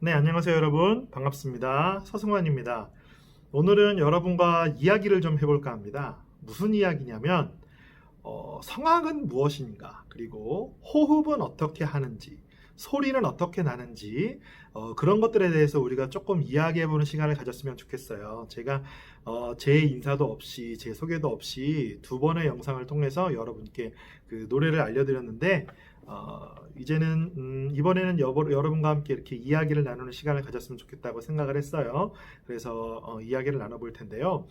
네, 안녕하세요 여러분. 반갑습니다. 서승환입니다. 오늘은 여러분과 이야기를 좀 해볼까 합니다. 무슨 이야기냐면 성악은 무엇인가, 그리고 호흡은 어떻게 하는지, 소리는 어떻게 나는지, 그런 것들에 대해서 우리가 조금 이야기해보는 시간을 가졌으면 좋겠어요. 제가 제 인사도 없이, 제 소개도 없이 두 번의 영상을 통해서 여러분께 그 노래를 알려드렸는데, 이제는 이번에는 여러분과 함께 이렇게 이야기를 나누는 시간을 가졌으면 좋겠다고 생각을 했어요. 그래서 이야기를 나눠볼 텐데요.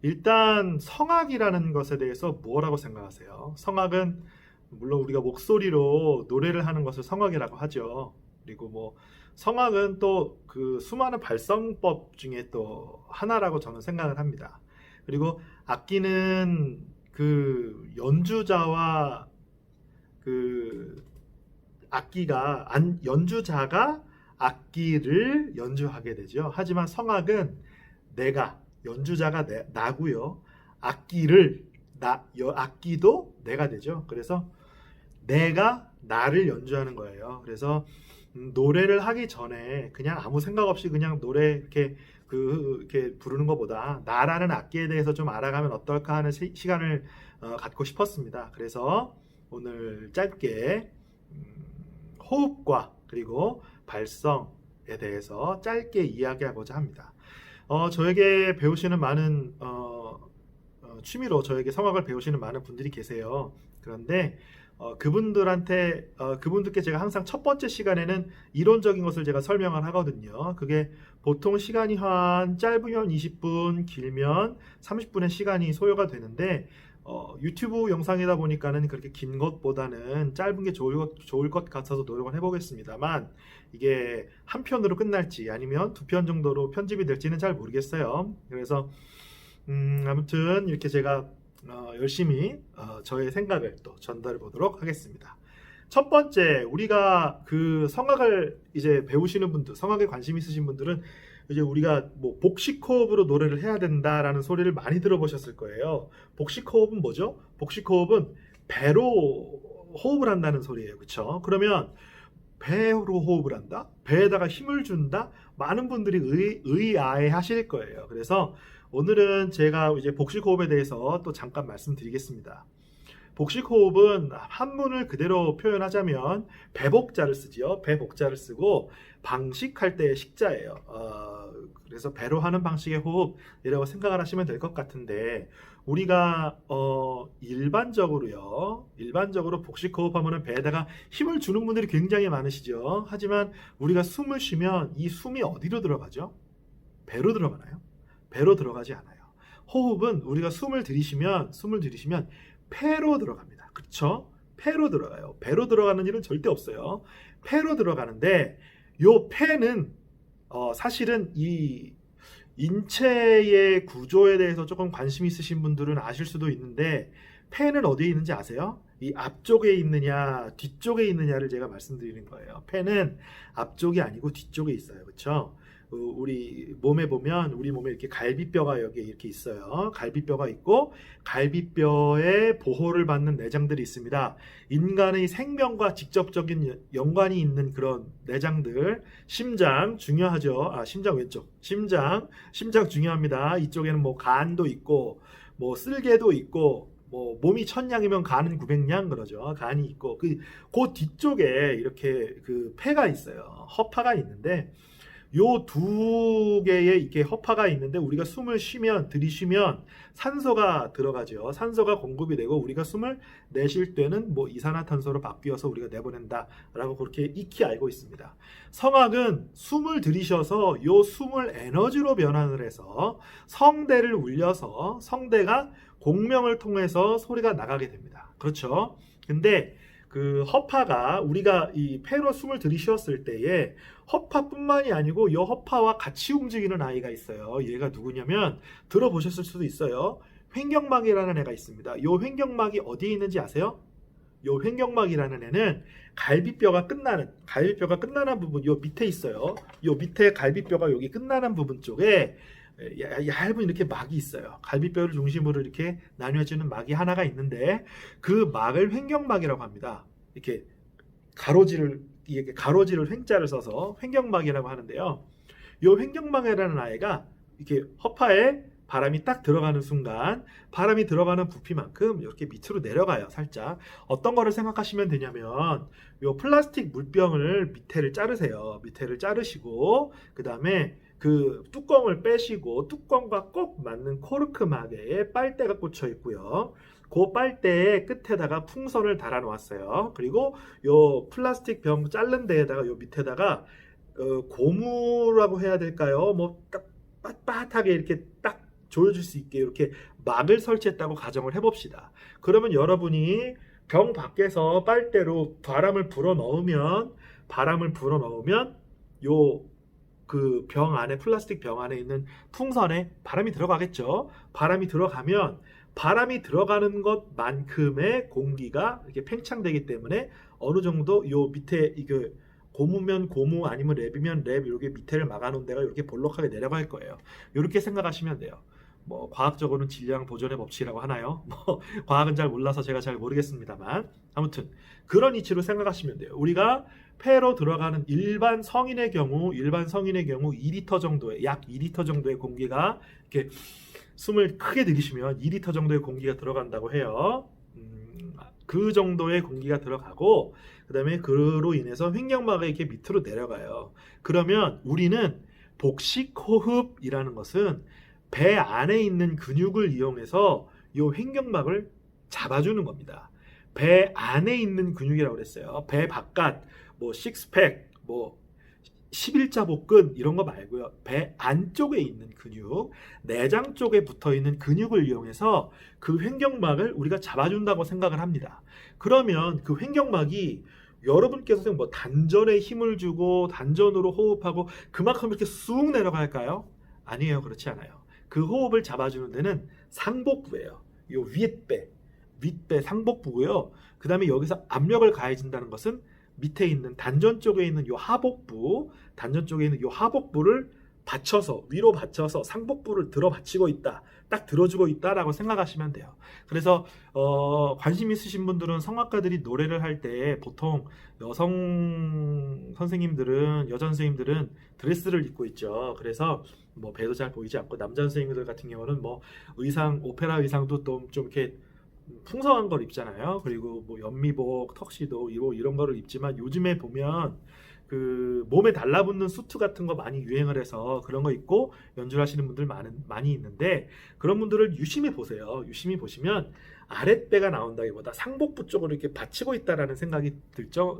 일단 성악이라는 것에 대해서 뭐라고 생각하세요? 성악은 물론 우리가 목소리로 노래를 하는 것을 성악이라고 하죠. 그리고 뭐 성악은 또 그 수많은 발성법 중에 또 하나라고 저는 생각을 합니다. 그리고 악기는 그 연주자와 그 연주자가 악기를 연주하게 되죠. 하지만 성악은 내가 연주자가 나고요. 악기도 내가 되죠. 그래서 내가 나를 연주하는 거예요. 그래서 노래를 하기 전에 그냥 아무 생각 없이 그냥 노래 이렇게 부르는 것보다 나라는 악기에 대해서 좀 알아가면 어떨까 하는 시간을 갖고 싶었습니다. 그래서 오늘 짧게 호흡과 그리고 발성에 대해서 짧게 이야기하고자 합니다. 저에게 배우시는 많은 취미로 저에게 성악을 배우시는 많은 분들이 계세요. 그런데 그분들께 제가 항상 첫 번째 시간에는 이론적인 것을 제가 설명을 하거든요. 그게 보통 시간이 한 짧으면 20분, 길면 30분의 시간이 소요가 되는데, 유튜브 영상이다 보니까는 그렇게 긴 것보다는 짧은 게 좋을 것 같아서 노력을 해보겠습니다만, 이게 한 편으로 끝날지 아니면 두 편 정도로 편집이 될지는 잘 모르겠어요. 그래서 아무튼 이렇게 제가 열심히 저의 생각을 또 전달해 보도록 하겠습니다. 첫 번째, 우리가 그 성악을 이제 배우시는 분들, 성악에 관심 있으신 분들은 이제 우리가 뭐 복식 호흡으로 노래를 해야 된다라는 소리를 많이 들어보셨을 거예요. 복식 호흡은 뭐죠? 복식 호흡은 배로 호흡을 한다는 소리예요. 그렇죠? 그러면 배로 호흡을 한다? 배에다가 힘을 준다? 많은 분들이 의아해 하실 거예요. 그래서 오늘은 제가 이제 복식 호흡에 대해서 또 잠깐 말씀드리겠습니다. 복식 호흡은 한문을 그대로 표현하자면 배복자를 쓰지요. 배복자를 쓰고 방식할 때의 식자예요. 그래서 배로 하는 방식의 호흡이라고 생각을 하시면 될 것 같은데, 우리가 일반적으로 복식 호흡하면은 배에다가 힘을 주는 분들이 굉장히 많으시죠. 하지만 우리가 숨을 쉬면 이 숨이 어디로 들어가죠? 배로 들어가나요? 배로 들어가지 않아요. 호흡은 우리가 숨을 들이쉬면 폐로 들어갑니다. 그렇죠? 폐로 들어가요. 배로 들어가는 일은 절대 없어요. 폐로 들어가는데, 요 폐는 사실은 이 인체의 구조에 대해서 조금 관심 있으신 분들은 아실 수도 있는데, 폐는 어디에 있는지 아세요? 이 앞쪽에 있느냐 뒤쪽에 있느냐를 제가 말씀드리는 거예요. 폐는 앞쪽이 아니고 뒤쪽에 있어요. 그렇죠? 우리 몸에 보면 우리 몸에 이렇게 갈비뼈가 여기 이렇게 있어요. 갈비뼈가 있고 갈비뼈에 보호를 받는 내장들이 있습니다. 인간의 생명과 직접적인 연관이 있는 그런 내장들. 심장 중요하죠. 심장 왼쪽. 심장 중요합니다. 이쪽에는 뭐 간도 있고 뭐 쓸개도 있고, 뭐 몸이 1000냥이면 간은 900냥 그러죠. 간이 있고 그 뒤쪽에 이렇게 그 폐가 있어요. 허파가 있는데, 요 두 개의 이렇게 허파가 있는데, 우리가 숨을 들이쉬면 산소가 들어가죠. 산소가 공급이 되고 우리가 숨을 내쉴 때는 뭐 이산화탄소로 바뀌어서 우리가 내보낸다라고 그렇게 익히 알고 있습니다. 성악은 숨을 들이셔서 요 숨을 에너지로 변환을 해서 성대를 울려서 성대가 공명을 통해서 소리가 나가게 됩니다. 그렇죠? 근데 그 허파가, 우리가 이 폐로 숨을 들이쉬었을 때에 허파뿐만이 아니고 이 허파와 같이 움직이는 아이가 있어요. 얘가 누구냐면 들어보셨을 수도 있어요. 횡격막이라는 애가 있습니다. 이 횡격막이 어디에 있는지 아세요? 이 횡격막이라는 애는 갈비뼈가 끝나는 부분 요 밑에 있어요. 요 밑에 갈비뼈가 여기 끝나는 부분 쪽에 얇은 이렇게 막이 있어요. 갈비뼈를 중심으로 이렇게 나뉘어지는 막이 하나가 있는데, 그 막을 횡격막이라고 합니다. 이렇게 이게 가로지를 횡자를 써서 횡격막이라고 하는데요. 이 횡격막이라는 아이가 이렇게 허파에 바람이 딱 들어가는 순간 바람이 들어가는 부피만큼 이렇게 밑으로 내려가요. 살짝. 어떤 거를 생각하시면 되냐면 이 플라스틱 물병을 밑에를 자르세요. 밑에를 자르시고 그 다음에 그 뚜껑을 빼시고 뚜껑과 꼭 맞는 코르크막에 빨대가 꽂혀 있고요. 그 빨대의 끝에다가 풍선을 달아 놓았어요. 그리고 요 플라스틱 병 자른 데에다가 요 밑에다가 고무라고 해야 될까요? 뭐 딱 빳빳하게 이렇게 딱 조여줄 수 있게 이렇게 막을 설치했다고 가정을 해봅시다. 그러면 여러분이 병 밖에서 빨대로 바람을 불어 넣으면 요 그 병 안에 플라스틱 병 안에 있는 풍선에 바람이 들어가겠죠. 바람이 들어가면 바람이 들어가는 것만큼의 공기가 이렇게 팽창되기 때문에 어느 정도 요 밑에 이게 고무면 고무 아니면 랩이면 랩 이렇게 밑에를 막아놓은 데가 이렇게 볼록하게 내려갈 거예요. 이렇게 생각하시면 돼요. 뭐 과학적으로는 질량 보존의 법칙이라고 하나요? 뭐 과학은 잘 몰라서 제가 잘 모르겠습니다만 아무튼 그런 이치로 생각하시면 돼요. 우리가 폐로 들어가는 일반 성인의 경우 2리터 정도의 약 2리터 정도의 공기가 이렇게 숨을 크게 들이쉬면 2리터 정도의 공기가 들어간다고 해요. 그 정도의 공기가 들어가고 그 다음에 그로 인해서 횡격막이 이렇게 밑으로 내려가요. 그러면 우리는 복식호흡이라는 것은 배 안에 있는 근육을 이용해서 이 횡격막을 잡아주는 겁니다. 배 안에 있는 근육이라고 그랬어요. 배 바깥, 뭐 식스팩, 뭐 11자 복근 이런 거 말고요. 배 안쪽에 있는 근육, 내장 쪽에 붙어 있는 근육을 이용해서 그 횡격막을 우리가 잡아준다고 생각을 합니다. 그러면 그 횡격막이 여러분께서 뭐 단전에 힘을 주고 단전으로 호흡하고 그만큼 이렇게 쑥 내려갈까요? 아니에요. 그렇지 않아요. 그 호흡을 잡아주는 데는 상복부예요. 요 윗배 상복부고요. 그 다음에 여기서 압력을 가해진다는 것은 밑에 있는 단전 쪽에 있는 요 하복부, 단전 쪽에 있는 요 하복부를 받쳐서 위로 받쳐서 상복부를 들어 받치고 있다, 딱 들어주고 있다라고 생각하시면 돼요. 그래서 관심 있으신 분들은 성악가들이 노래를 할 때 보통 여성 선생님들은 여자 선생님들은 드레스를 입고 있죠. 그래서 뭐 배도 잘 보이지 않고 남자 선생님들 같은 경우는 뭐 의상 오페라 의상도 좀 이렇게 풍성한 걸 입잖아요. 그리고 뭐 연미복, 턱시도 이런 거를 입지만 요즘에 보면 그 몸에 달라붙는 수트 같은 거 많이 유행을 해서 그런 거 입고 연주하시는 분들 많이 있는데 그런 분들을 유심히 보세요. 유심히 보시면 아랫배가 나온다기보다 상복부 쪽으로 이렇게 받치고 있다라는 생각이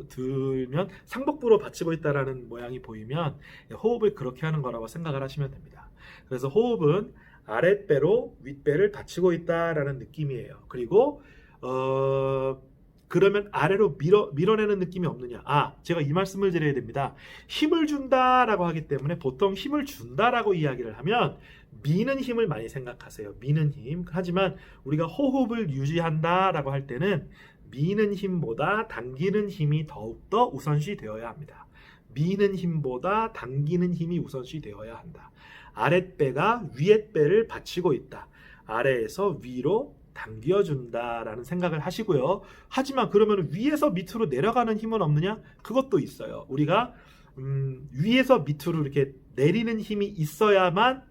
들면 상복부로 받치고 있다라는 모양이 보이면 호흡을 그렇게 하는 거라고 생각을 하시면 됩니다. 그래서 호흡은 아랫배로 윗배를 받치고 있다라는 느낌이에요. 그리고 그러면 아래로 밀어내는 느낌이 없느냐? 제가 이 말씀을 드려야 됩니다. 힘을 준다라고 하기 때문에 보통 힘을 준다라고 이야기를 하면 미는 힘을 많이 생각하세요. 미는 힘. 하지만 우리가 호흡을 유지한다라고 할 때는 미는 힘보다 당기는 힘이 더욱더 우선시 되어야 합니다. 미는 힘보다 당기는 힘이 우선시 되어야 한다. 아랫배가 위에배를 받치고 있다. 아래에서 위로 당겨준다라는 생각을 하시고요. 하지만 그러면 위에서 밑으로 내려가는 힘은 없느냐? 그것도 있어요. 우리가 위에서 밑으로 이렇게 내리는 힘이 있어야만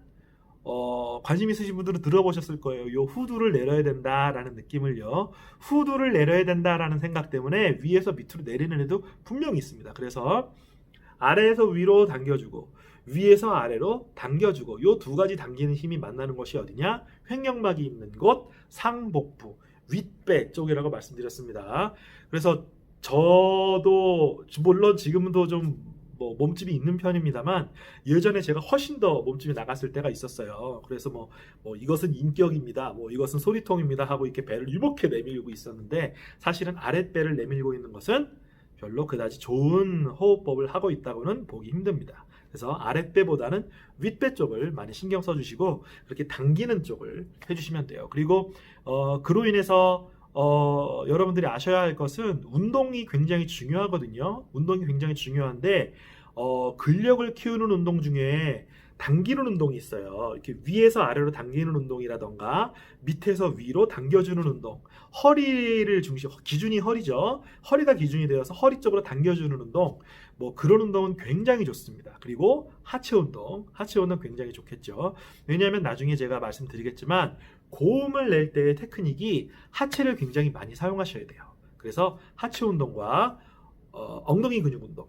관심 있으신 분들은 들어보셨을 거예요. 요 후두를 내려야 된다라는 느낌을요. 후두를 내려야 된다라는 생각 때문에 위에서 밑으로 내리는 애도 분명히 있습니다. 그래서 아래에서 위로 당겨주고 위에서 아래로 당겨주고 요 두 가지 당기는 힘이 만나는 것이 어디냐? 횡격막이 있는 곳 상복부 윗배 쪽이라고 말씀드렸습니다. 그래서 저도 물론 지금도 좀 뭐 몸집이 있는 편입니다만 예전에 제가 훨씬 더 몸집이 나갔을 때가 있었어요. 그래서 뭐 이것은 인격입니다. 뭐 이것은 소리통입니다 하고 이렇게 배를 이렇게 내밀고 있었는데 사실은 아랫배를 내밀고 있는 것은 별로 그다지 좋은 호흡법을 하고 있다고는 보기 힘듭니다. 그래서 아랫배보다는 윗배 쪽을 많이 신경 써주시고 그렇게 당기는 쪽을 해주시면 돼요. 그리고 그로 인해서 여러분들이 아셔야 할 것은 운동이 굉장히 중요하거든요. 운동이 굉장히 중요한데 근력을 키우는 운동 중에 당기는 운동이 있어요. 이렇게 위에서 아래로 당기는 운동이라던가 밑에서 위로 당겨주는 운동. 허리를 중심, 기준이 허리죠. 허리가 기준이 되어서 허리 쪽으로 당겨주는 운동. 뭐 그런 운동은 굉장히 좋습니다. 그리고 하체 운동 굉장히 좋겠죠. 왜냐하면 나중에 제가 말씀드리겠지만 고음을 낼 때의 테크닉이 하체를 굉장히 많이 사용하셔야 돼요. 그래서 하체 운동과 엉덩이 근육 운동,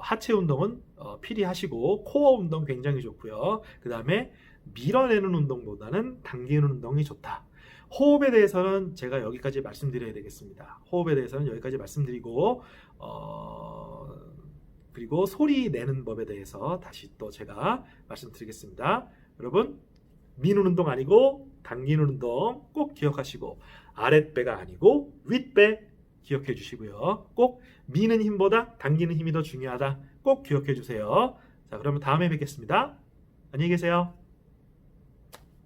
하체 운동은 필히 하시고 코어 운동 굉장히 좋고요. 그 다음에 밀어내는 운동보다는 당기는 운동이 좋다. 호흡에 대해서는 제가 여기까지 말씀드려야 되겠습니다. 호흡에 대해서는 여기까지 말씀드리고 그리고 소리 내는 법에 대해서 다시 또 제가 말씀드리겠습니다. 여러분, 미는 운동 아니고 당기는 운동 꼭 기억하시고 아랫배가 아니고 윗배 기억해 주시고요. 꼭 미는 힘보다 당기는 힘이 더 중요하다. 꼭 기억해 주세요. 자, 그러면 다음에 뵙겠습니다. 안녕히 계세요.